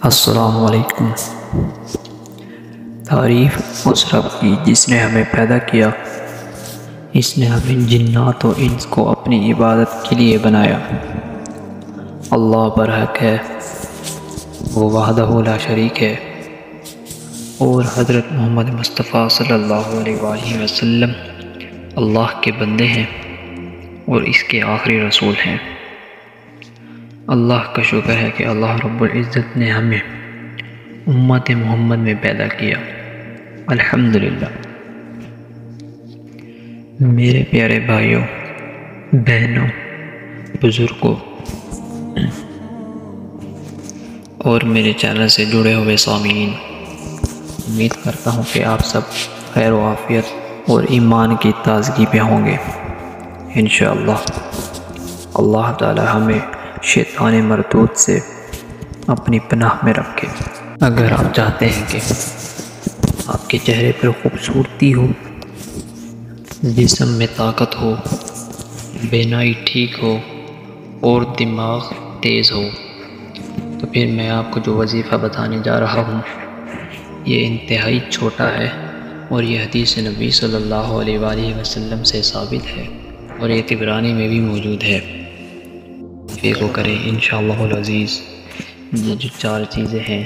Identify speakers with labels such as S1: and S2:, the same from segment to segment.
S1: السلام علیکم۔ تعریف اس رب کی جس نے ہمیں پیدا کیا، اس نے ہمیں جنات و انس کو اپنی عبادت کے لیے بنایا۔ اللہ برحق ہے، وہ وحدہ لا شریک ہے، اور حضرت محمد مصطفیٰ صلی اللہ علیہ وآلہ وسلم اللہ کے بندے ہیں اور اس کے آخری رسول ہیں۔ اللہ کا شکر ہے کہ اللہ رب العزت نے ہمیں امت محمد میں پیدا کیا، الحمدللہ۔ میرے پیارے بھائیوں، بہنوں، بزرگوں اور میرے چینل سے جڑے ہوئے سامعین، امید کرتا ہوں کہ آپ سب خیر و عافیت اور ایمان کی تازگی میں ہوں گے انشاءاللہ۔ اللہ تعالی ہمیں شیطان مردود سے اپنی پناہ میں رکھے۔ اگر آپ چاہتے ہیں کہ آپ کے چہرے پر خوبصورتی ہو، جسم میں طاقت ہو، بینائی ٹھیک ہو اور دماغ تیز ہو، تو پھر میں آپ کو جو وظیفہ بتانے جا رہا ہوں یہ انتہائی چھوٹا ہے، اور یہ حدیث نبی صلی اللہ علیہ وآلہ وسلم سے ثابت ہے، اور یہ طبرانی میں بھی موجود ہے۔ کو کریں انشاءاللہ العزیز۔ یہ جو 4 چیزیں ہیں،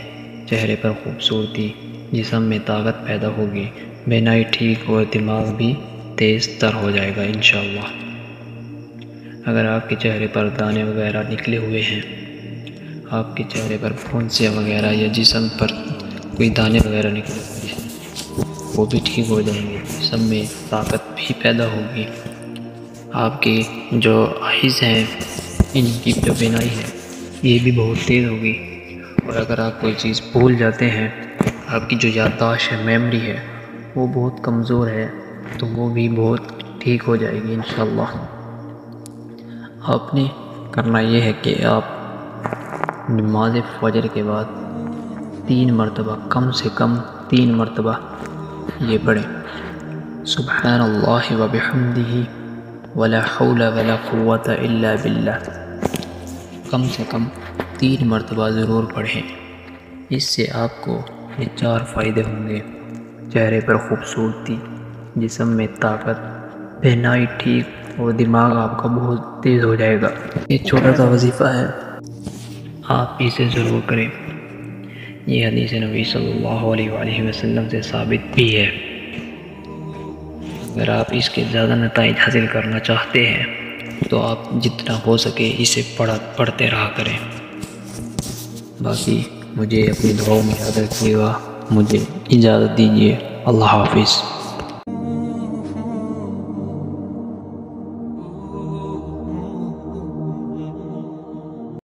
S1: چہرے پر خوبصورتی، جسم میں طاقت پیدا ہوگی، بینائی ٹھیک اور دماغ بھی تیز تر ہو جائے گا انشاءاللہ۔ اگر آپ کے چہرے پر دانے وغیرہ نکلے ہوئے ہیں، آپ کے چہرے پر پھنسیاں وغیرہ یا جسم پر کوئی دانے وغیرہ نکلے ہوئے ہیں، وہ بھی ٹھیک ہو جائیں گے، جسم میں طاقت بھی پیدا ہوگی۔ آپ کی جو آئیز ہیں، ان کی جو بینائی ہے یہ بھی بہت تیز ہوگی، اور اگر آپ کوئی چیز بھول جاتے ہیں، آپ کی جو یادداشت ہے، میموری ہے، وہ بہت کمزور ہے، تو وہ بھی بہت ٹھیک ہو جائے گی انشاءاللہ۔ آپ نے کرنا یہ ہے کہ آپ نماز فجر کے بعد 3 مرتبہ، کم سے کم 3 مرتبہ یہ پڑھیں، سبحان اللہ وبحمدہ ولا حول ولا قوة الا باللہ، کم سے کم 3 مرتبہ ضرور پڑھیں۔ اس سے آپ کو یہ 4 فائدے ہوں گے: چہرے پر خوبصورتی، جسم میں طاقت، بینائی ٹھیک اور دماغ آپ کا بہت تیز ہو جائے گا۔ یہ چھوٹا سا وظیفہ ہے، آپ اسے ضرور کریں۔ یہ حدیث نبی صلی اللہ علیہ وآلہ وسلم سے ثابت بھی ہے۔ اگر آپ اس کے زیادہ نتائج حاصل کرنا چاہتے ہیں تو آپ جتنا ہو سکے اسے پڑھتے رہا کریں۔ باقی مجھے اپنی دعاؤں میں یاد رکھیے گا۔ مجھے اجازت دیجیے، اللہ حافظ۔